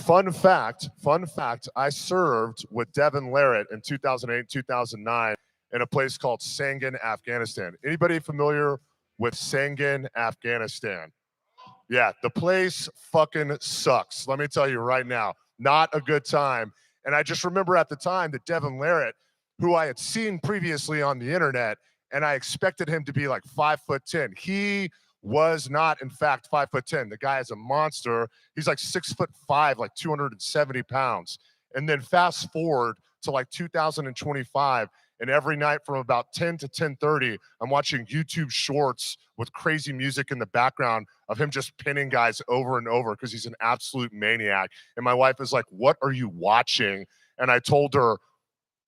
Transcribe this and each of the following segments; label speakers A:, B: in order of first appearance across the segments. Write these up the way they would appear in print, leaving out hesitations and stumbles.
A: fun fact, I served with Devin Larratt in 2008, 2009 in a place called Sangin, Afghanistan. Anybody familiar with Sangin, Afghanistan? Yeah, the place fucking sucks. Let me tell you right now, not a good time. And I just remember at the time that Devin Larratt, who I had seen previously on the internet, and I expected him to be like 5'10". He was not, in fact, 5'10". The guy is a monster. He's like 6'5", like 270 pounds. And then fast forward to like 2025, and every night from about 10 to 10:30, I'm watching YouTube shorts with crazy music in the background of him just pinning guys over and over because he's an absolute maniac. And my wife is like, "What are you watching?" And I told her,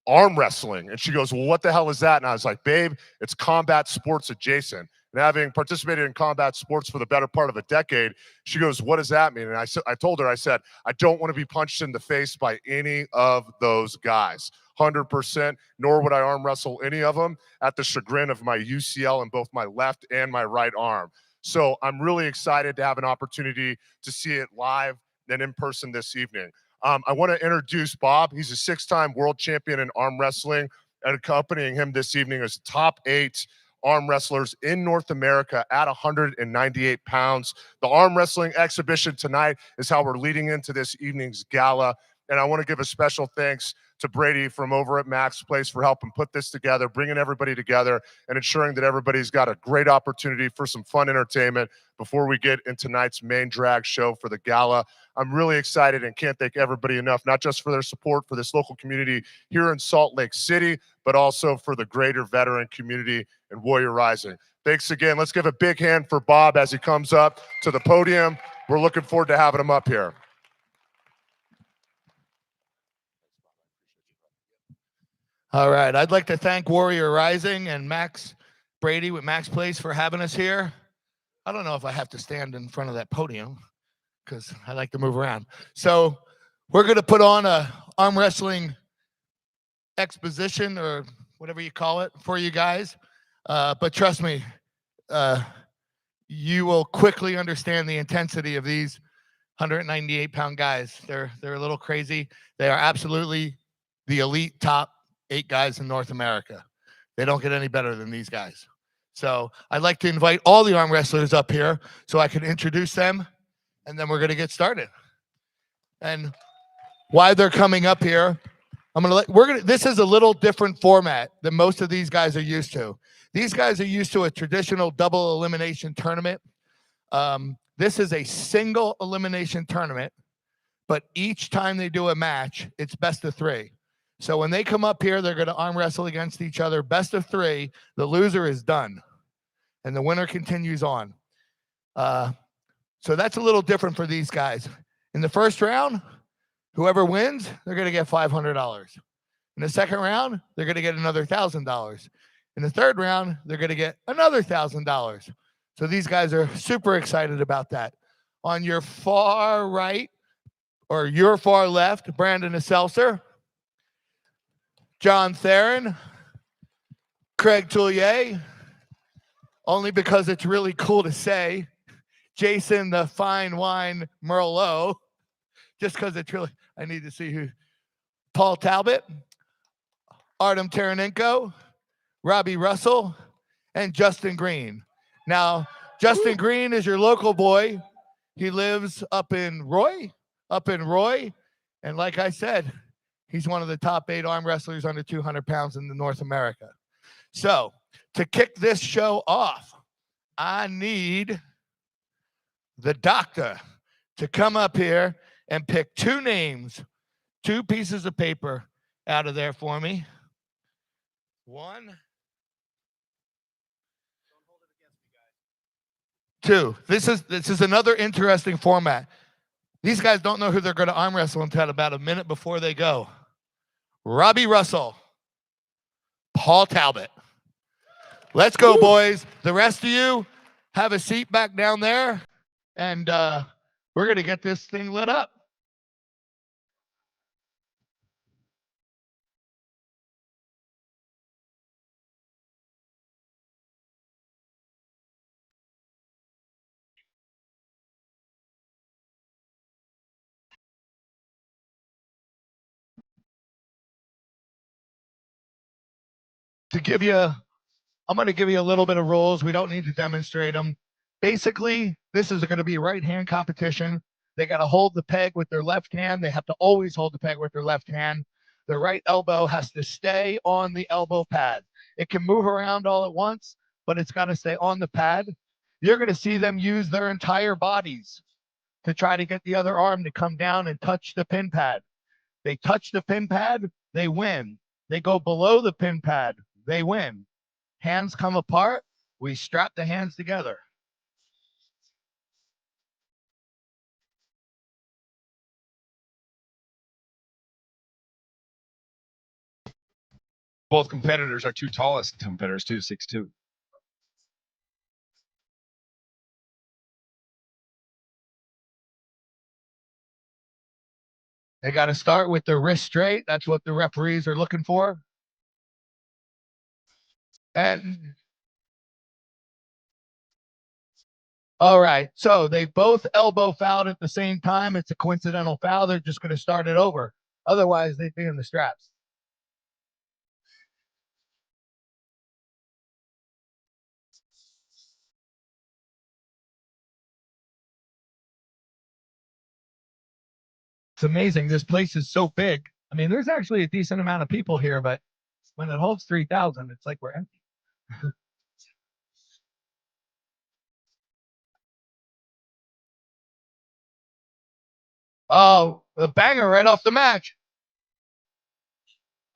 A: arm wrestling. And she goes, "Well, what the hell is that?" And I was like, "Babe, it's combat sports adjacent." And having participated in combat sports for the better part of a decade, she goes, "What does that mean?" And I told her, I said, "I don't want to be punched in the face by any of those guys. 100%, nor would I arm wrestle any of them at the chagrin of my UCL in both my left and my right arm." So I'm really excited to have an opportunity to see it live and in person this evening. I want to introduce Bob. He's a 6-time world champion in arm wrestling, and accompanying him this evening is top 8 arm wrestlers in North America at 198 pounds. The arm wrestling exhibition tonight is how we're leading into this evening's gala. And I want to give a special thanks to Brady from over at Mac's Place for helping put this together, bringing everybody together, and ensuring that everybody's got a great opportunity for some fun entertainment before we get in tonight's main drag show for the gala. I'm really excited and can't thank everybody enough, not just for their support for this local community here in Salt Lake City, but also for the greater veteran community in Warrior Rising. Thanks again. Let's give a big hand for Bob as he comes up to the podium. We're looking forward to having him up here.
B: All right. I'd like to thank Warrior Rising and Max Brady with Mac's Place for having us here. I don't know if I have to stand in front of that podium because I like to move around. So we're going to put on a arm wrestling exposition or whatever you call it for you guys. But trust me, you will quickly understand the intensity of these 198-pound guys. They're a little crazy. They are absolutely the elite top 8 guys in North America. They don't get any better than these guys. So I'd like to invite all the arm wrestlers up here so I can introduce them, and then we're going to get started. And while they're coming up here, this is a little different format than most of these guys are used to. These guys are used to a traditional double elimination tournament. This is a single elimination tournament, but each time they do a match, it's best of 3. So when they come up here, they're going to arm wrestle against each other. Best of 3, the loser is done, and the winner continues on. So that's a little different for these guys. In the first round, whoever wins, they're going to get $500. In the second round, they're going to get another $1,000. In the third round, they're going to get another $1,000. So these guys are super excited about that. On your far right, or your far left, Brandon Asselser, John Theron, Craig Tullier, only because it's really cool to say, Jason the Fine Wine Merlot, just because it's really, I need to see who, Paul Talbot, Artem Taranenko, Robbie Russell, and Justin Green. Now, Justin Green is your local boy. He lives up in Roy, and like I said, he's one of the top 8 arm wrestlers under 200 pounds in North America. So to kick this show off, I need the doctor to come up here and pick 2 names, 2 pieces of paper out of there for me. 1, 2. This is another interesting format. These guys don't know who they're going to arm wrestle until about a minute before they go. Robbie Russell, Paul Talbot. Let's go, boys. The rest of you, have a seat back down there, and we're going to get this thing lit up. to give you, I'm going to give you a little bit of rules. We don't need to demonstrate them. Basically, this is going to be right hand competition. They got to hold the peg with their left hand. They have to always hold the peg with their left hand. The right elbow has to stay on the elbow pad. It can move around all at once, but it's got to stay on the pad. You're going to see them use their entire bodies to try to get the other arm to come down and touch the pin pad. They touch the pin pad, they win. They go below the pin pad, they win. Hands come apart, we strap the hands together.
C: Both competitors are two tallest competitors, 2'6".
B: They got to start with their wrist straight. That's what the referees are looking for. And all right, so they both elbow fouled at the same time. It's a coincidental foul. They're just going to start it over. Otherwise, they'd be in the straps. It's amazing. This place is so big. I mean, there's actually a decent amount of people here, but when it holds 3,000, it's like we're empty. Oh, the banger right off the match.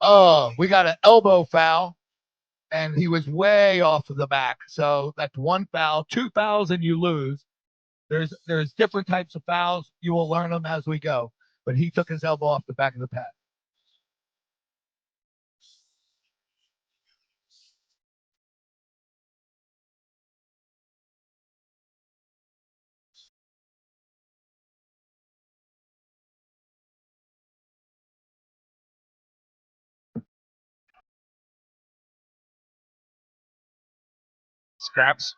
B: Oh, we got an elbow foul, and he was way off of the back. So that's one foul, two fouls, and you lose. There's different types of fouls. You will learn them as we go. But he took his elbow off the back of the pad.
C: Scraps.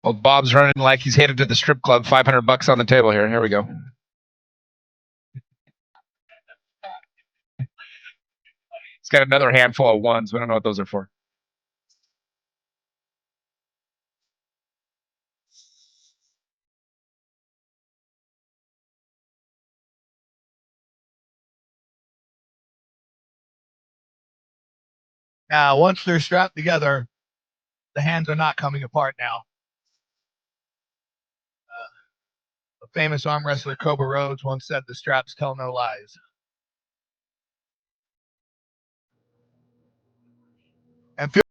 C: Well, Bob's running like he's headed to the strip club. $500 on the table here. Here we go. He's got another handful of ones. We don't know what those are for.
B: Now, once they're strapped together, the hands are not coming apart now. A famous arm wrestler, Cobra Rhodes, once said, "The straps tell no lies." And feel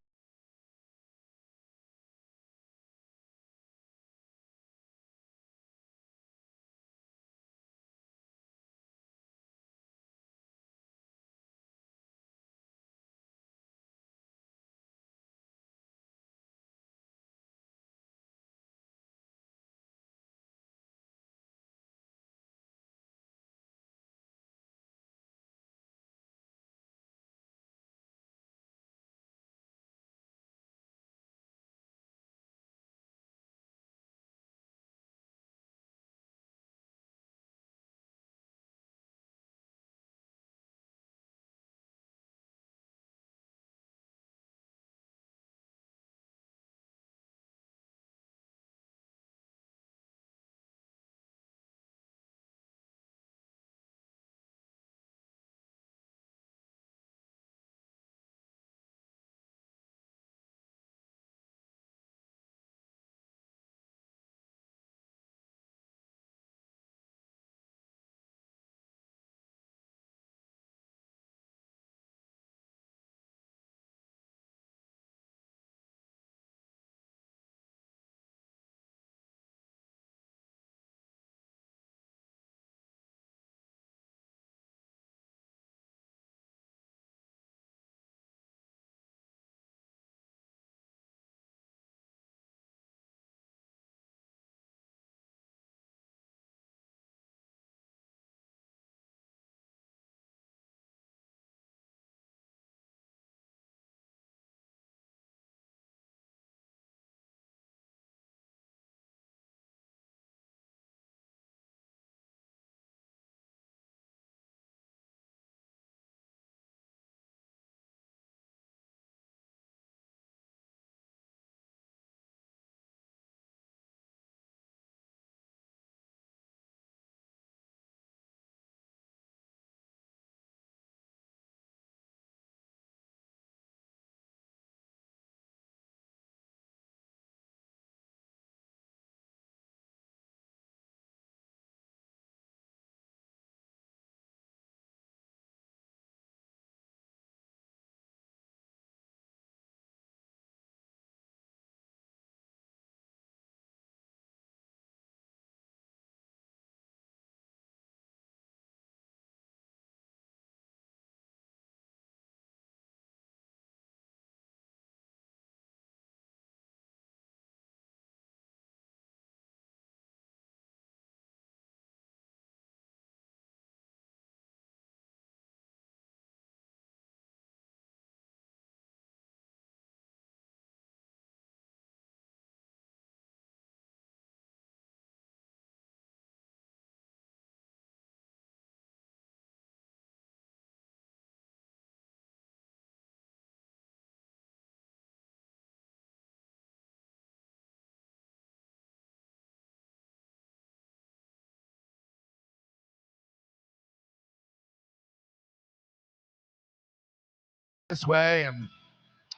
B: this way, and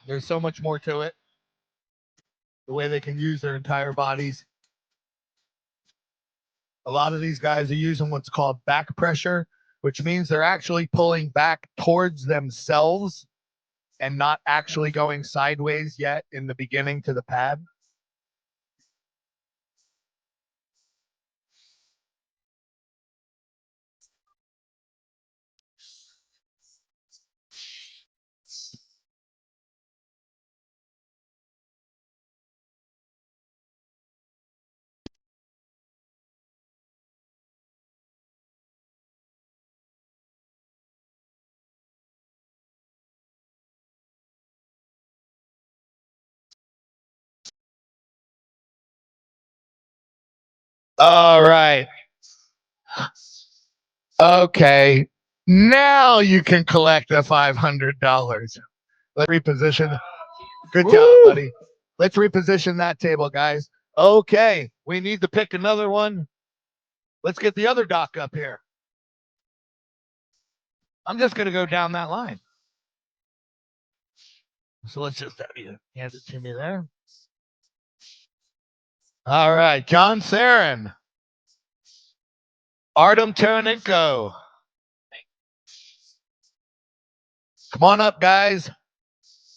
B: there's so much more to it. The way they can use their entire bodies. A lot of these guys are using what's called back pressure, which means they're actually pulling back towards themselves and not actually going sideways yet in the beginning to the pad. All right. Okay. Now you can collect the $500. Let's reposition. Good job, buddy. Let's reposition that table, guys. Okay. We need to pick another one. Let's get the other doc up here. I'm just going to go down that line. So let's just have you hand it to me there. All right. John Sarin. Artem Taranenko. Come on up, guys.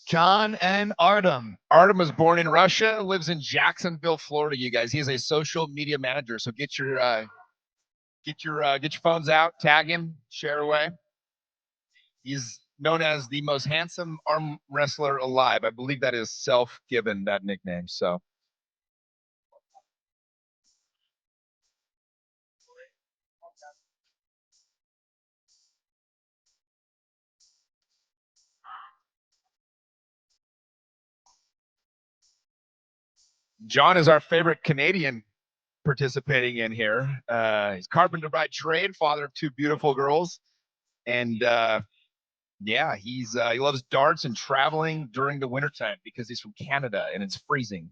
B: John and Artem.
C: Artem was born in Russia, lives in Jacksonville, Florida. You guys, he's a social media manager. So get your phones out, tag him, share away. He's known as the most handsome arm wrestler alive. I believe that is self-given, that nickname. So John is our favorite Canadian participating in here. He's carpenter by trade, father of two beautiful girls, and yeah, he loves darts and traveling during the wintertime because he's from Canada and it's freezing.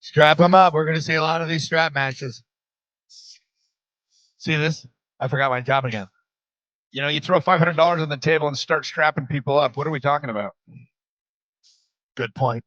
B: Strap them up. We're going to see a lot of these strap matches. See this? I forgot my job again.
C: You know, you throw $500 on the table and start strapping people up. What are we talking about?
B: Good point.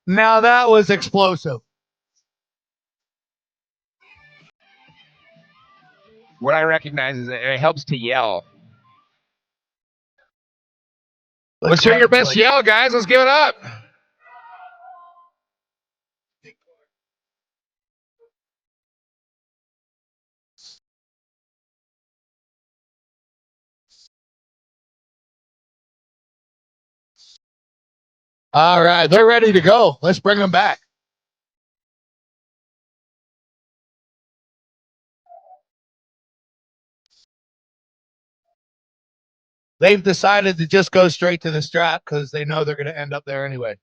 B: Now that was explosive.
C: What I recognize is that it helps to yell. Let's hear your best yell, guys. Let's give it up.
B: All right, they're ready to go. Let's bring them back. They've decided to just go straight to the strap because they know they're going to end up there anyway.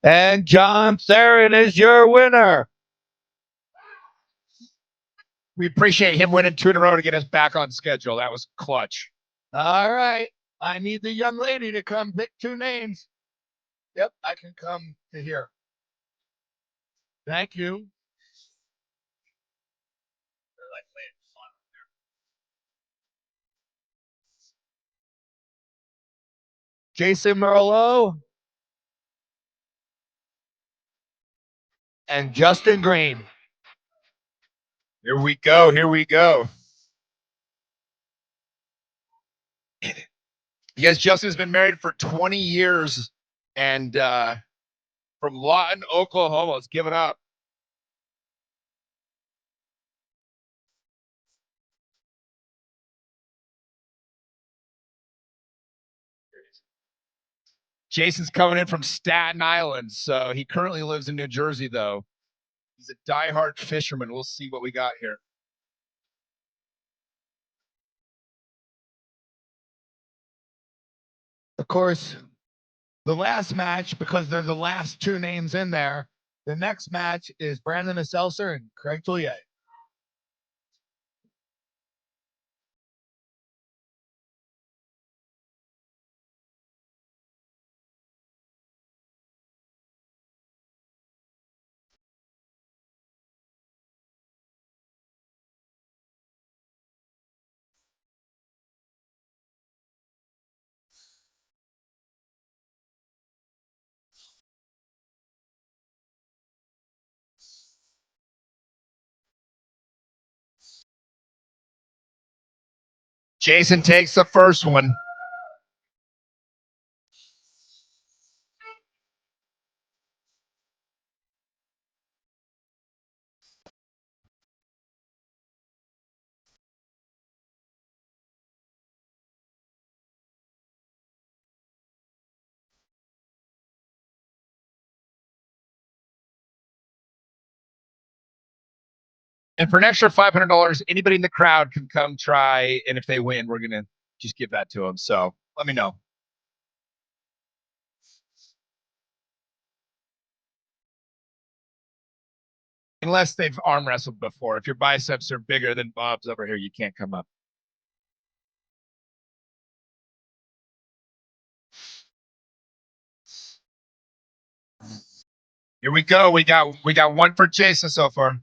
C: And John Theron is your winner. We appreciate him winning 2 in a row to get us back on schedule. That was clutch.
B: All right. I need the young lady to come pick 2 names. Yep, I can come to here. Thank you. Jason Merlot and Justin Green.
C: Here we go. Here we go. Yes, Justin's been married for 20 years and from Lawton, Oklahoma, has given up. Jason's coming in from Staten Island, so he currently lives in New Jersey, though. He's a diehard fisherman. We'll see what we got here.
B: Of course, the last match, because they're the last 2 names in there, the next match is Brandon Asselser and Craig Tullier.
C: Jason takes the first one. And for an extra $500, anybody in the crowd can come try. And if they win, we're going to just give that to them. So let me know. Unless they've arm wrestled before. If your biceps are bigger than Bob's over here, you can't come up. Here we go. We got one for Jason so far.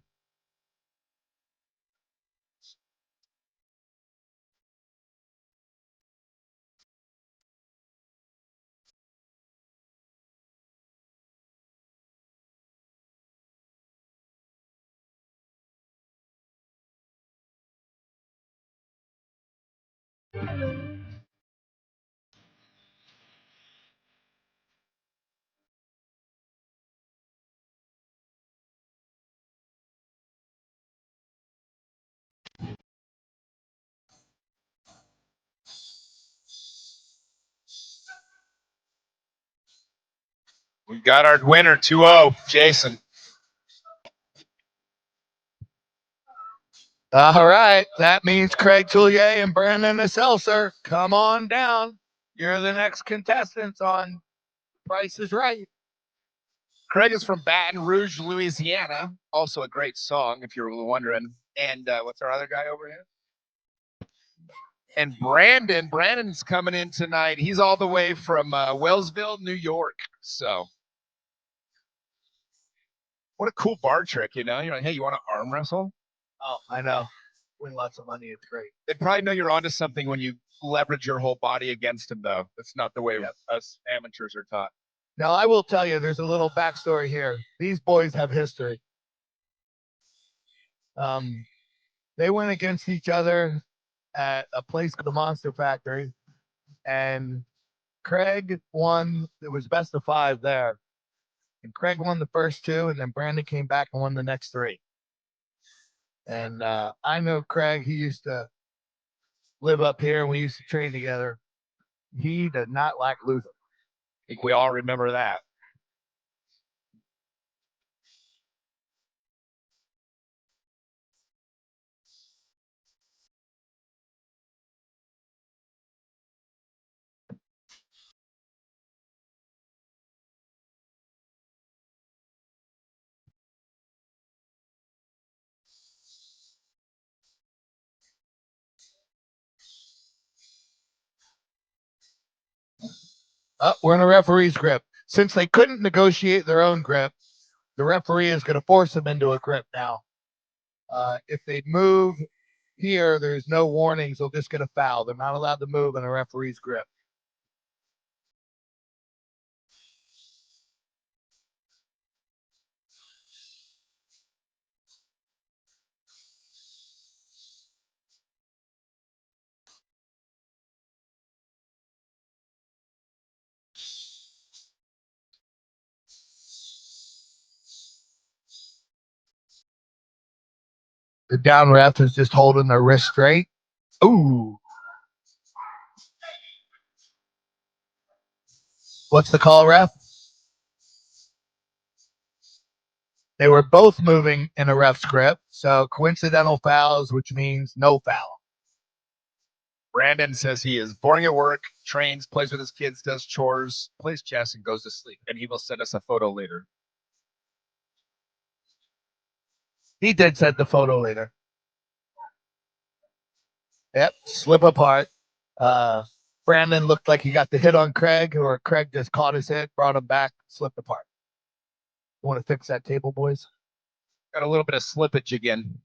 C: We got our winner 2-0, Jason.
B: All right. That means Craig Tullier and Brandon Asselser, come on down. You're the next contestants on Price is Right.
C: Craig is from Baton Rouge, Louisiana. Also a great song, if you're wondering. And what's our other guy over here? And Brandon's coming in tonight. He's all the way from Wellsville, New York. So what a cool bar trick, you know? You're like, hey, you want to arm wrestle?
B: Oh, I know. Win lots of money. It's great.
C: They probably know you're onto something when you leverage your whole body against him, though. That's not the way us amateurs are taught.
B: Now, I will tell you, there's a little backstory here. These boys have history. They went against each other at a place called the Monster Factory, and Craig won. It was best of 5 there. And Craig won the first 2, and then Brandon came back and won the next 3. And I know Craig, he used to live up here, and we used to train together. He did not like losing.
C: I think we all remember that.
B: We're in a referee's grip. Since they couldn't negotiate their own grip, the referee is going to force them into a grip now. If they move here, there's no warnings. They'll just get a foul. They're not allowed to move in a referee's grip. The down ref is just holding their wrist straight. Ooh. What's the call, ref? They were both moving in a ref's grip, so coincidental fouls, which means no foul.
C: Brandon says he is boring at work, trains, plays with his kids, does chores, plays chess, and goes to sleep. And he will send us a photo later.
B: He did send the photo later. Yep, slip apart. Brandon looked like he got the hit on Craig, or Craig just caught his hit, brought him back, slipped apart. You want to fix that table, boys?
C: Got a little bit of slippage again.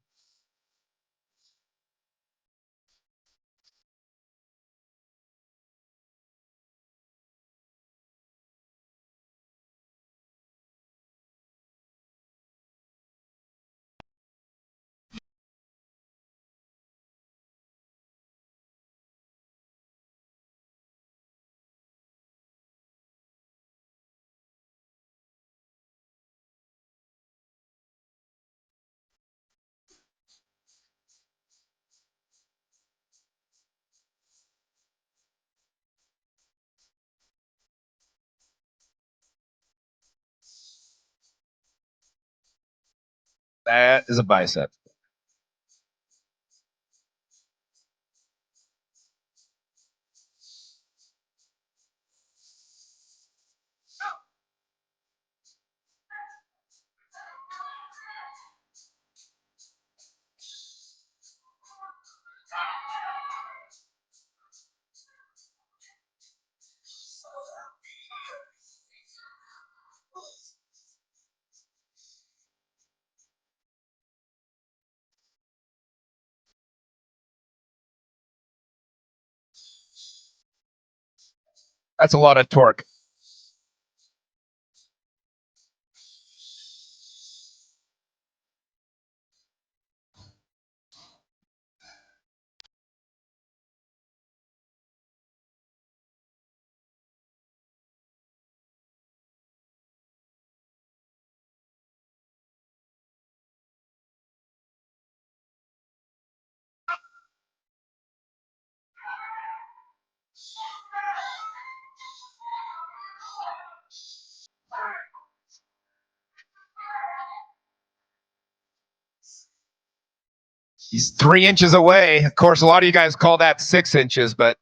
C: That is a bicep. That's a lot of torque. He's 3 inches away. Of course, a lot of you guys call that 6 inches, but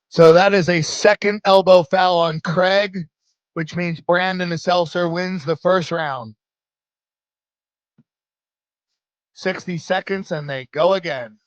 B: So that is a second elbow foul on Craig, which means Brandon Seltzer wins the first round. 60 seconds and they go again.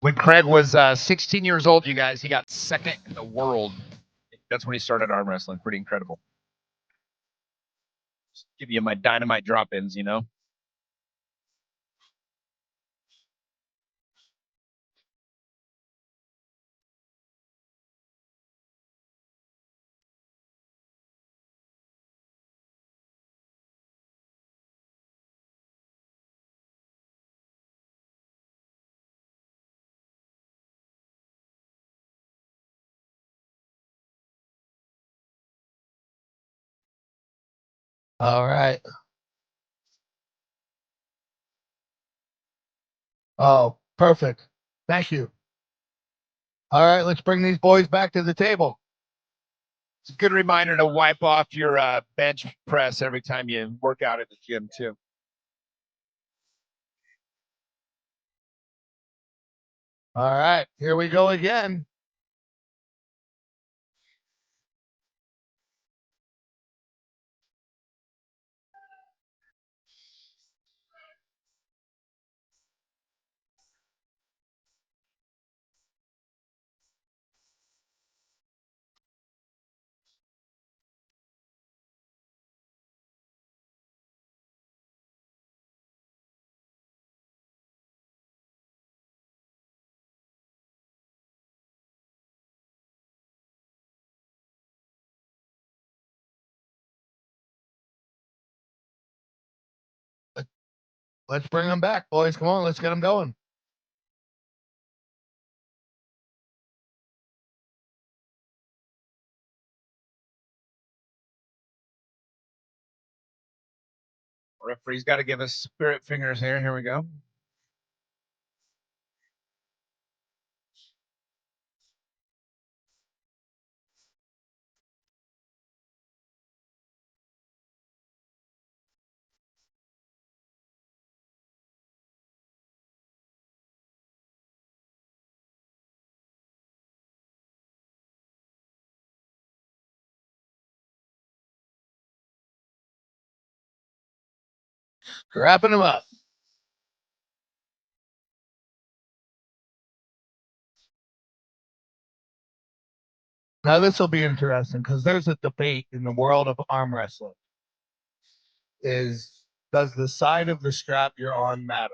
C: when Craig was 16 years old, you guys, he got second in the world. That's when he started arm wrestling. Pretty incredible. Just give you my dynamite drop-ins, you know?
B: All right. Oh, perfect. Thank you. All right, let's bring these boys back to the table.
C: It's a good reminder to wipe off your bench press every time you work out at the gym, too.
B: All right, here we go again. Let's bring them back, boys. Come on, let's get them going.
C: Referee's got to give us spirit fingers here. Here we go.
B: Wrapping them up. Now this will be interesting because there's a debate in the world of arm wrestling. Does the side of the strap you're on matter?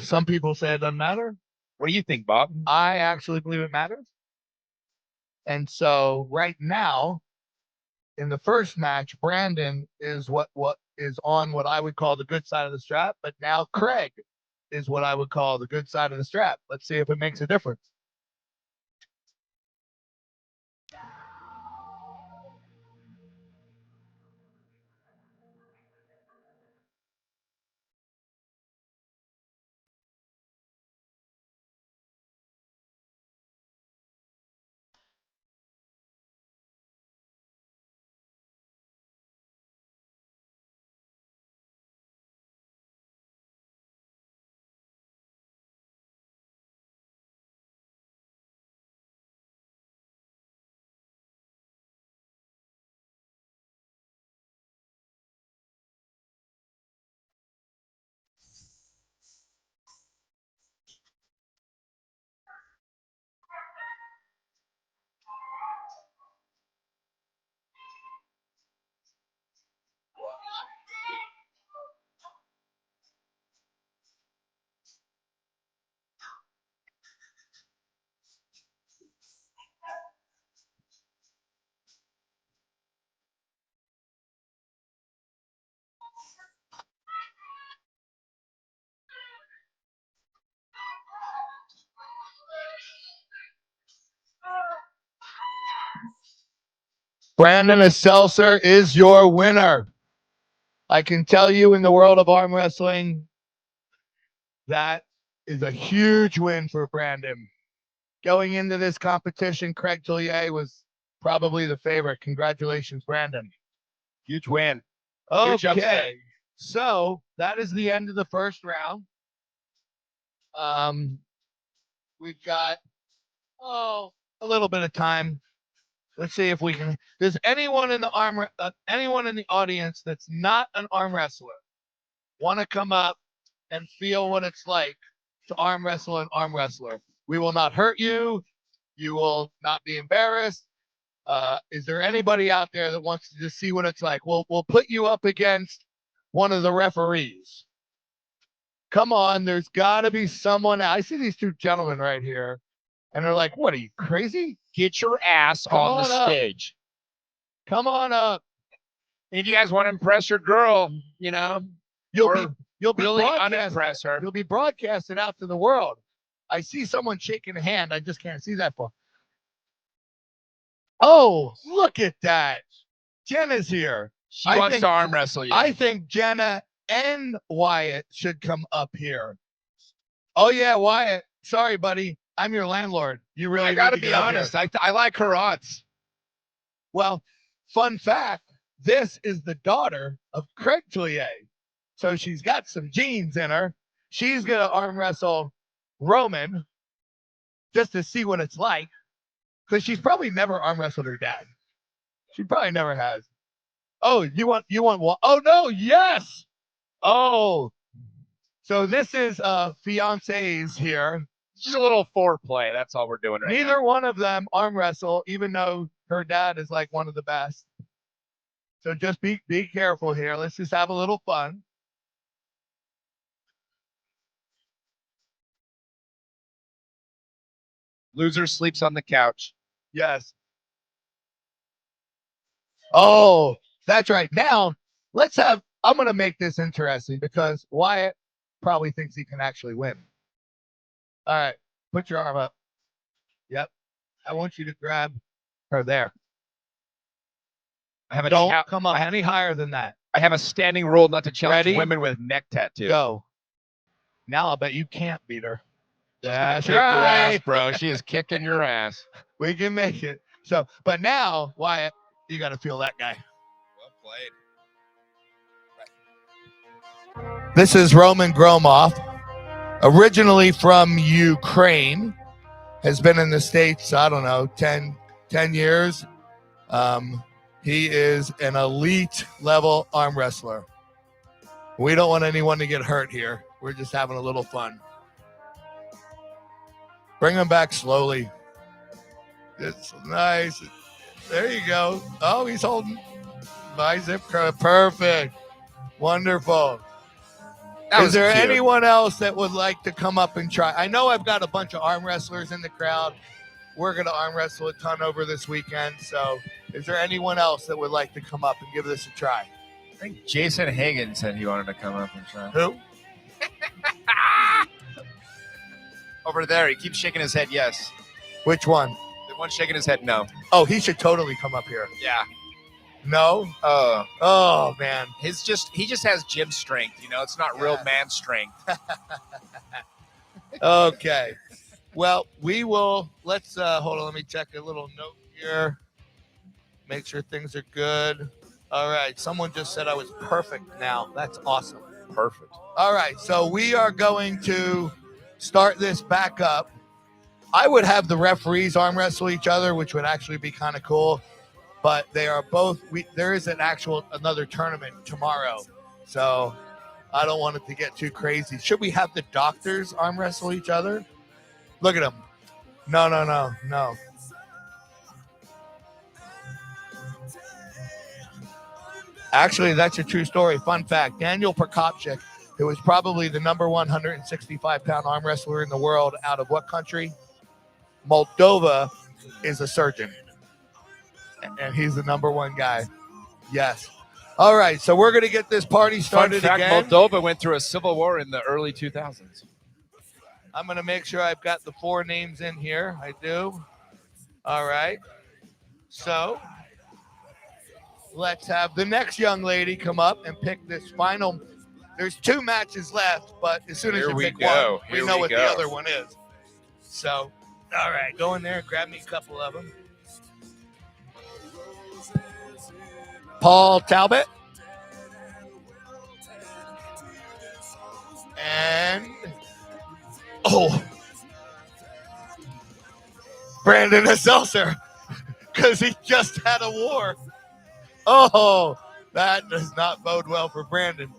B: Some people say it doesn't matter.
C: What do you think, Bob?
B: I actually believe it matters. And so right now, in the first match, Brandon is what is on what I would call the good side of the strap, but now Craig is what I would call the good side of the strap. Let's see if it makes a difference. Brandon Seltzer is your winner. I can tell you in the world of arm wrestling, that is a huge win for Brandon. Going into this competition, Craig Tullier was probably the favorite. Congratulations, Brandon.
C: Huge win.
B: Okay. So that is the end of the first round. We've got a little bit of time. Let's see if we can. Does anyone in the anyone in the audience that's not an arm wrestler want to come up and feel what it's like to arm wrestle an arm wrestler? We will not hurt you. You will not be embarrassed. Is there anybody out there that wants to just see what it's like? We'll put you up against one of the referees. Come on, there's got to be someone. I see these two gentlemen right here, and they're like, "What are you crazy?
C: Get your ass on the stage.
B: Come on up."
C: And if you guys want to impress your girl, you know,
B: You'll be
C: really unimpress her.
B: You'll be broadcasted out to the world. I see someone shaking a hand. I just can't see that far. Oh, look at that. Jenna's here.
C: She
B: I
C: wants
B: think-
C: to arm wrestle you.
B: I think Jenna and Wyatt should come up here. Oh yeah, Wyatt. Sorry, buddy. I'm your landlord. You really
C: I got to
B: need
C: be
B: get up
C: honest.
B: here.
C: I like her odds.
B: Well, fun fact, this is the daughter of Craig Tillier. So she's got some genes in her. She's going to arm wrestle Roman just to see what it's like. Because she's probably never arm wrestled her dad. She probably never has. Oh, you want one? Oh, no, yes. Oh, so this is fiancés here.
C: Just a little foreplay. That's all we're doing right now.
B: Neither one of them arm wrestle, even though her dad is like one of the best. So just be careful here. Let's just have a little fun.
C: Loser sleeps on the couch.
B: Yes. Oh, that's right. Now, I'm going to make this interesting because Wyatt probably thinks he can actually win. All right. Put your arm up. Yep. I want you to grab her there.
C: I have a
B: Don't
C: cha-
B: come up any higher than that.
C: I have a standing rule not to challenge
B: Ready?
C: women with neck tattoos.
B: Go. Now I'll bet you can't beat her. That's
C: Kick your ass,
B: right.
C: bro. She is kicking your ass.
B: We can make it. So, but now, Wyatt, you got to feel that guy.
C: Well played.
B: This is Roman Gromov, originally from Ukraine, has been in the States, I don't know, 10 years. He is an elite level arm wrestler. We don't want anyone to get hurt here. We're just having a little fun. Bring him back slowly. It's nice. There you go. Oh, he's holding my zip code. Perfect. Wonderful. Is there anyone else that would like to come up and try? I know I've got a bunch of arm wrestlers in the crowd. We're going to arm wrestle a ton over this weekend. So is there anyone else that would like to come up and give this a try?
D: I think Jason Hagen said he wanted to come up and try.
B: Who?
D: Over there, he keeps shaking his head yes.
B: Which one?
D: The one shaking his head no.
B: Oh, he should totally come up here.
D: Yeah.
B: No? Oh, man.
D: He just has gym strength, you know. It's not real man strength.
B: Okay. Well, we will. Let's hold on. Let me check a little note here. Make sure things are good. All right. Someone just said I was perfect now. That's awesome.
D: Perfect.
B: All right. So we are going to start this back up. I would have the referees arm wrestle each other, which would actually be kind of cool. But they are both. There is another tournament tomorrow, so I don't want it to get too crazy. Should we have the doctors arm wrestle each other? Look at them. No. Actually, that's a true story. Fun fact: Daniel Prokopchik, who is probably the number 165-pound arm wrestler in the world, out of what country? Moldova, is a surgeon. And he's the number one guy. Yes. All right, so we're going to get this party started
D: Fun fact,
B: again.
D: Moldova went through a civil war in the early 2000s.
B: I'm going to make sure I've got the 4 names in here. I do. All right. So let's have the next young lady come up and pick this final. There's 2 matches left, but as soon as
D: Here
B: you
D: we
B: pick
D: go.
B: one, we
D: Here
B: know
D: we
B: what
D: go.
B: the other one is. So, all right, go in there and grab me a couple of them. Paul Talbot. And Brandon Seltzer, because he just had a war. Oh, that does not bode well for Brandon.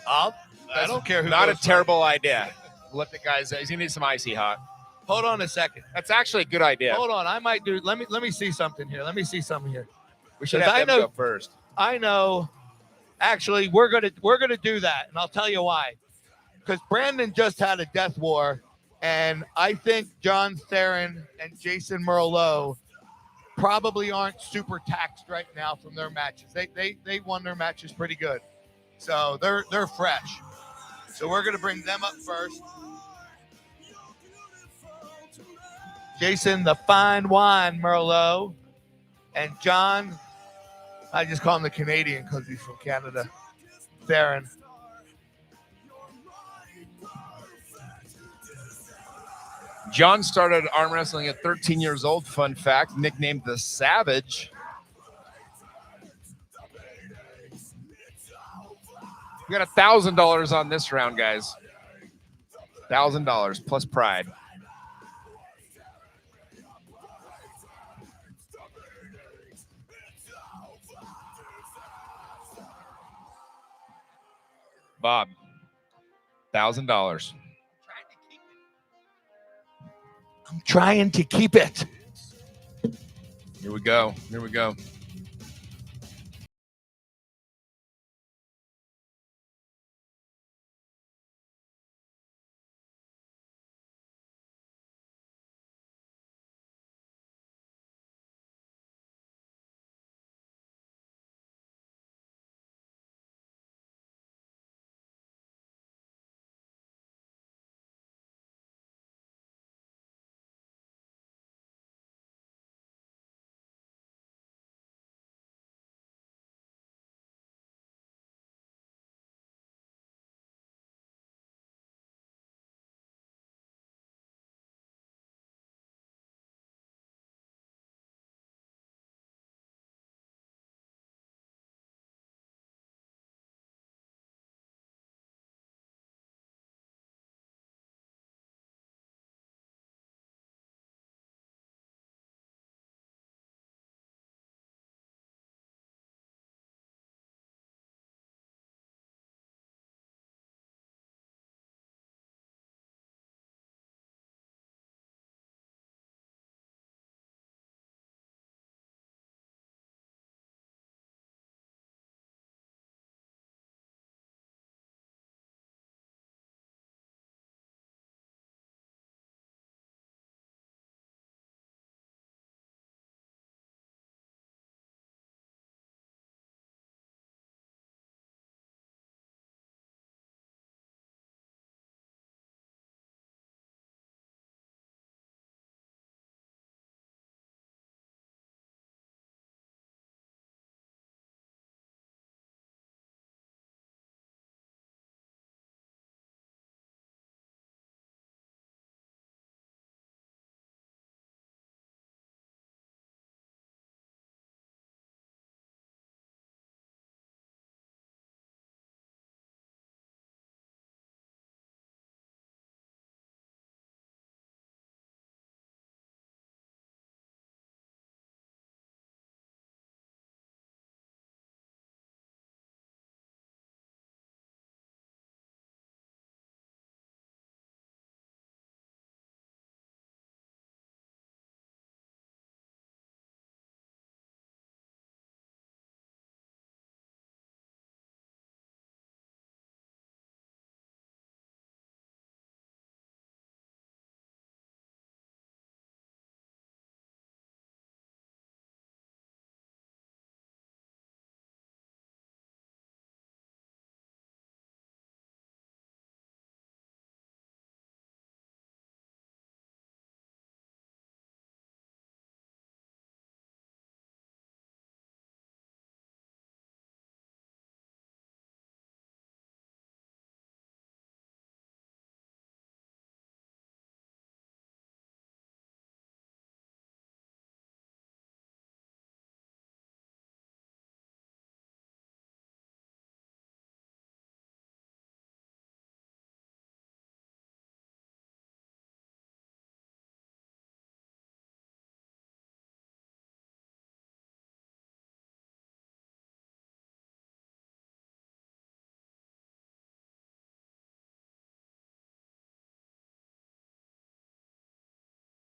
B: I don't care who.
D: Not a
B: goes
D: terrible idea. Let the guys. He needs some icy hot.
B: first. Hold on a second.
D: That's actually a good idea.
B: Hold on. I might do. Let me see something here.
D: We should
B: Because
D: have them go first.
B: I know. Actually, we're gonna do that, and I'll tell you why. Because Brandon just had a death war, and I think John Theron and Jason Merlot probably aren't super taxed right now from their matches. They won their matches pretty good, so they're fresh. So we're gonna bring them up first. Jason, the fine wine Merlot, And John, I just call him the Canadian because he's from Canada. Theron.
C: John started arm wrestling at 13 years old. Fun fact, nicknamed the Savage. We got $1,000 on this round, guys. $1,000 plus pride. Bob, $1,000.
B: I'm trying to keep it.
C: Here we go. Here we go.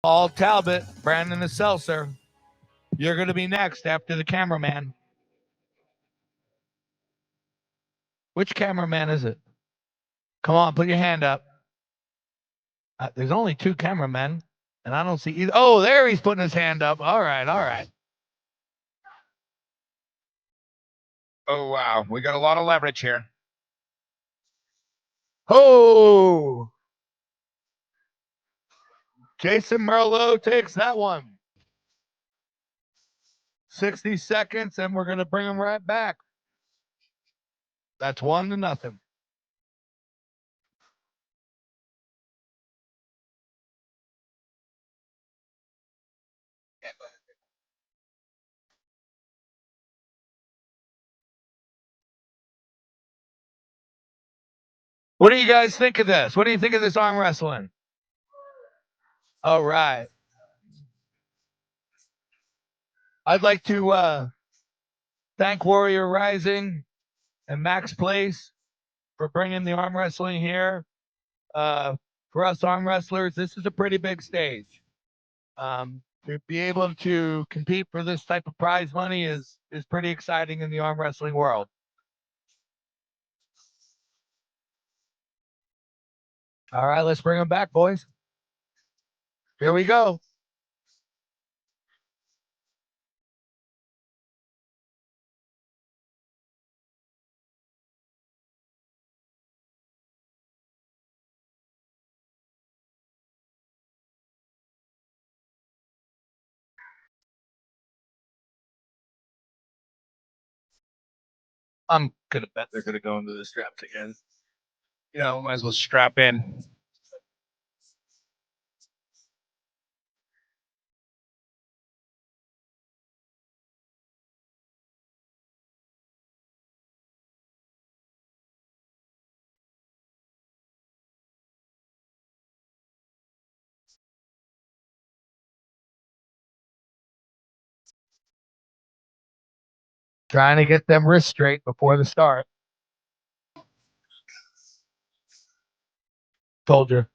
B: Paul Talbot, Brandon the Seltzer. You're going to be next after the cameraman. Which cameraman is it? Come on, put your hand up. There's only 2 cameramen, and I don't see either. Oh, there he's putting his hand up. All right, all right.
C: Oh, wow. We got a lot of leverage here.
B: Oh! Jason Merlot takes that one. 60 seconds, and we're going to bring them right back. That's 1-0. What do you guys think of this? What do you think of this arm wrestling? All right. I'd like to thank Warrior Rising and Max Place for bringing the arm wrestling here. For us arm wrestlers, this is a pretty big stage. To be able to compete for this type of prize money is pretty exciting in the arm wrestling world. All right, let's bring them back, boys. Here we go.
C: I'm gonna bet they're gonna go into the straps again. You know, might as well strap in.
B: Trying to get them wrists straight before the start. Told you.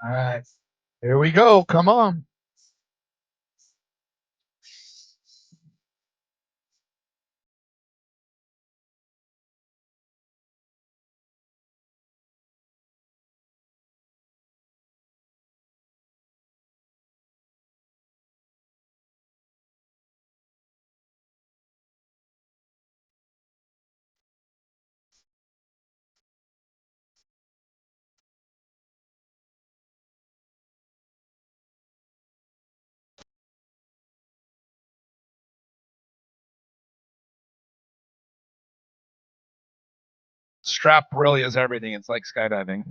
B: All right. Here we go. Come on.
C: Strap really is everything. It's like skydiving.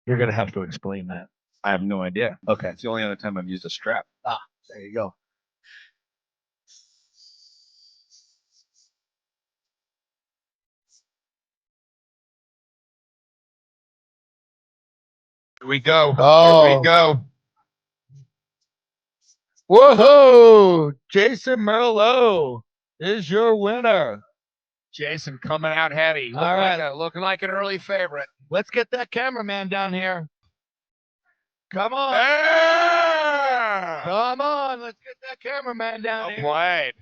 B: You're going to have to explain that.
C: I have no idea. Okay. It's the only other time I've used a strap.
B: Ah, there you go.
C: Here we go.
B: Oh.
C: Here we go.
B: Whoa! Jason Merlot is your winner.
C: Jason coming out heavy.
B: All right.
D: Looking like an early favorite.
B: Let's get that cameraman down here. Come on.
C: Ah!
B: Come on. Let's get that cameraman down
C: Well
B: here.
C: played.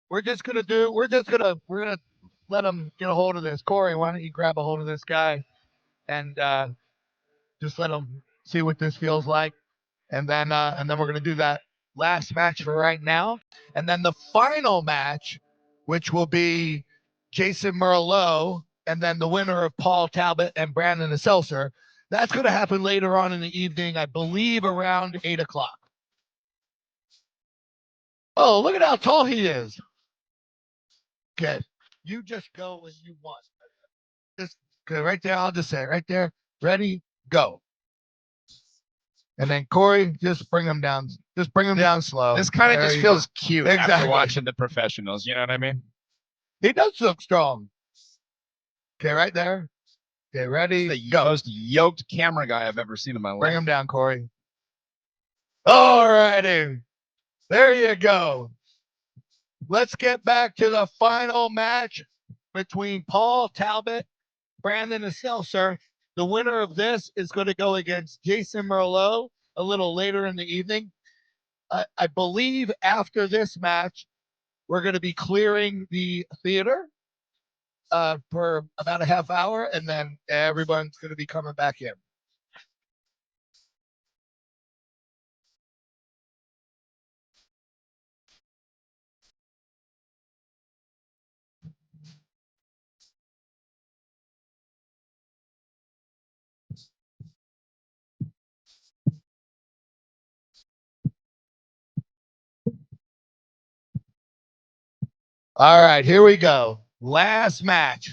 B: We're gonna let him get a hold of this. Corey, why don't you grab a hold of this guy and just let him see what this feels like. And then we're gonna do that last match for right now. And then the final match, which will be Jason Merlot, and then the winner of Paul Talbot and Brandon Seltzer. That's gonna happen later on in the evening, I believe around 8:00. Oh, look at how tall he is. Okay. You just go when you want. Just okay, right there. I'll just say it right there. Ready, go. And then Corey, just bring him down. Just bring him down slow.
C: This kind of
B: There
C: just
B: you
C: feels
B: go.
C: cute
B: Exactly.
C: after watching the professionals. You know what I mean?
B: He does look strong. Okay, right there. Okay, ready,
C: The
B: go.
C: most yoked camera guy I've ever seen in my life.
B: Bring him down, Corey. All righty. There you go. Let's get back to the final match between Paul Talbot, Brandon Seltzer. The winner of this is going to go against Jason Merlot a little later in the evening. I believe after this match, we're going to be clearing the theater for about a half hour, and then everyone's going to be coming back in. All right, here we go. Last match.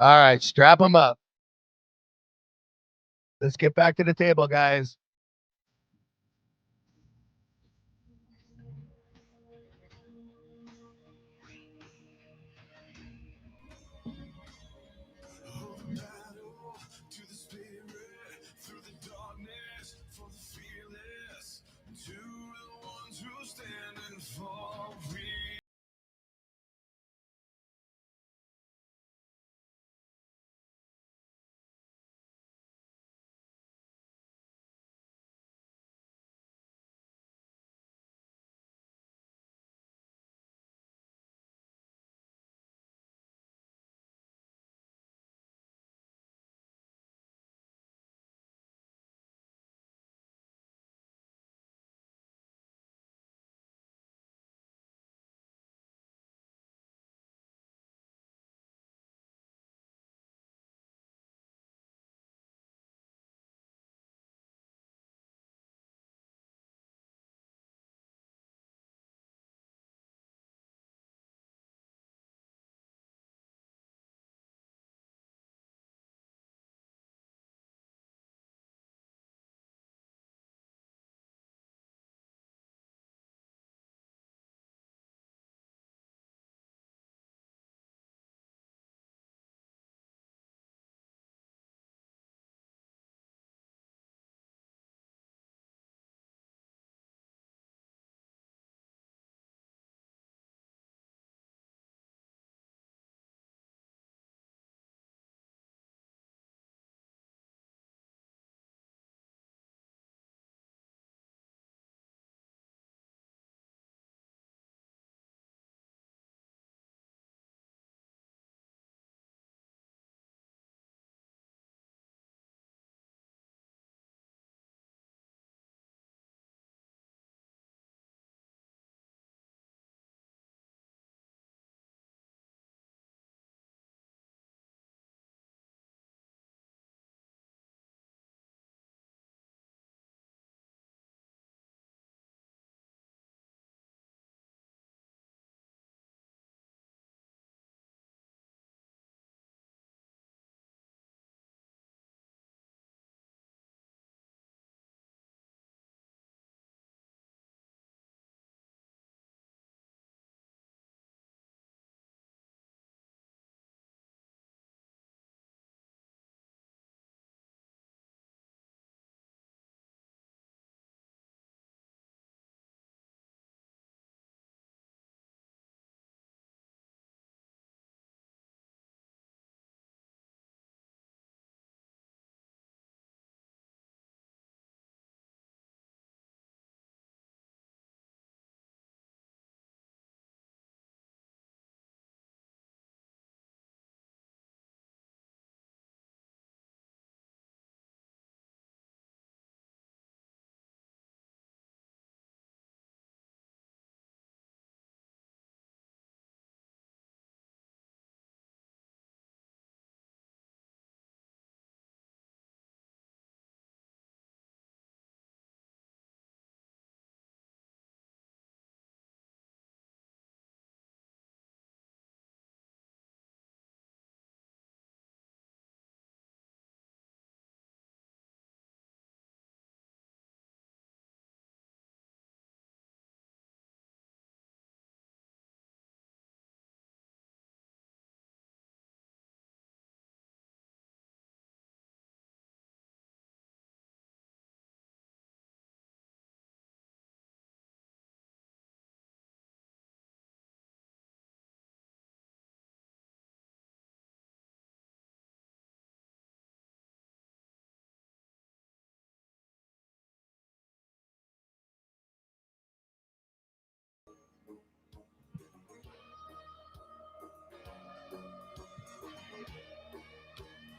B: All right, strap them up. Let's get back to the table, guys.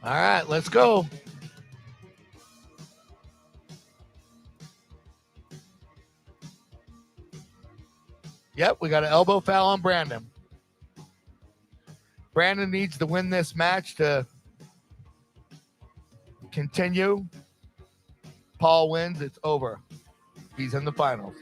B: All right, let's go. Yep, we got an elbow foul on Brandon. Brandon needs to win this match to continue. Paul wins, it's over. He's in the finals.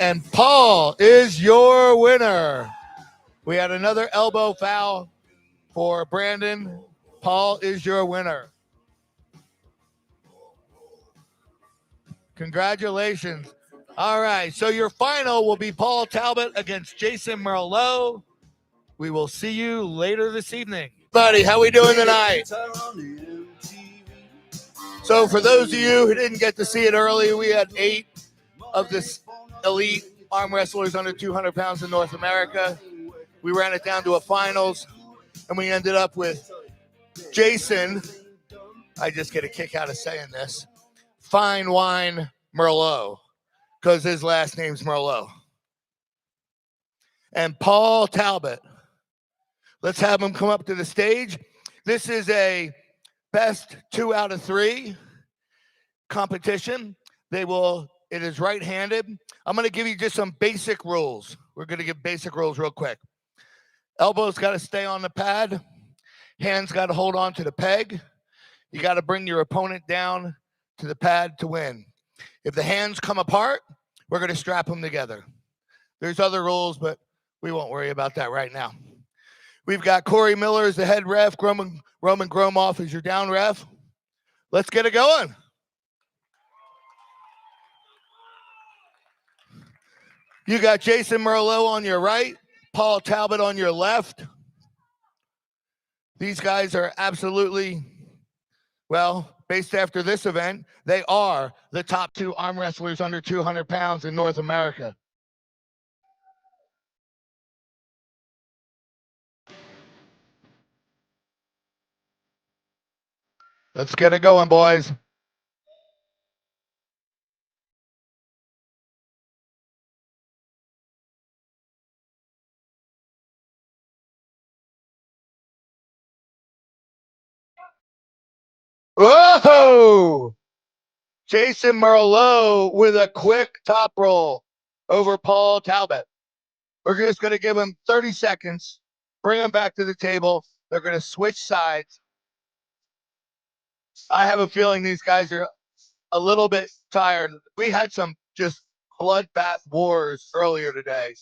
B: And Paul is your winner. We had another elbow foul for Brandon. Paul is your winner. Congratulations. All right, so your final will be Paul Talbot against Jason Merlot. We will see you later this evening. Buddy, how we doing tonight? So for those of you who didn't get to see it earlier, we had 8 of this elite arm wrestlers under 200 pounds in North America. We ran it down to a finals, and we ended up with Jason. I just get a kick out of saying this. Fine Wine Merlot, because his last name's Merlot. And Paul Talbot. Let's have him come up to the stage. This is a best 2 out of 3 competition. It is right-handed. I'm going to give you just some basic rules. We're going to give basic rules real quick. Elbows got to stay on the pad. Hands got to hold on to the peg. You got to bring your opponent down to the pad to win. If the hands come apart, we're going to strap them together. There's other rules, but we won't worry about that right now. We've got Corey Miller as the head ref. Roman Gromoff is your down ref. Let's get it going. You got Jason Merlot on your right, Paul Talbot on your left. These guys are absolutely, well, based after this event, they are the top 2 arm wrestlers under 200 pounds in North America. Let's get it going, boys. Whoa! Jason Merlot with a quick top roll over Paul Talbot. We're just going to give him 30 seconds, bring him back to the table. They're going to switch sides. I have a feeling these guys are a little bit tired. We had some just bloodbath wars earlier today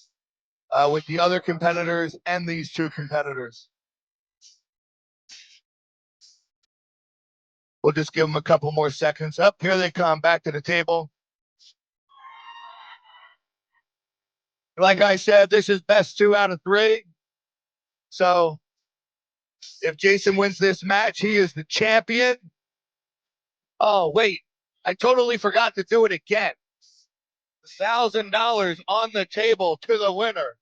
B: with the other competitors and these 2 competitors. We'll just give them a couple more seconds. Up here they come back to the table. Like I said, this is best 2 out of 3. So if Jason wins this match, he is the champion. Oh, wait, I totally forgot to do it again. $1,000 on the table to the winner.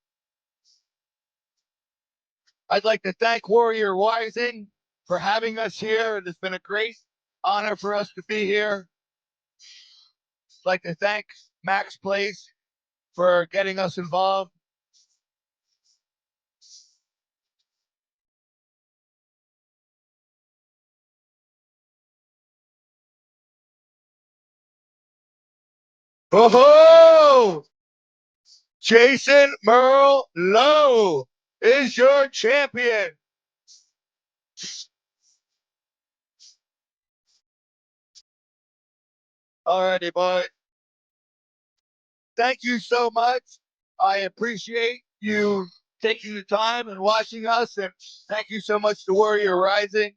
B: I'd like to thank Warrior Rising for having us here. It has been a great honor for us to be here. I'd like to thank Max Place for getting us involved. Oh, Jason Merlot is your champion. Alrighty, boy. Thank you so much. I appreciate you taking the time and watching us. And thank you so much to Warrior Rising.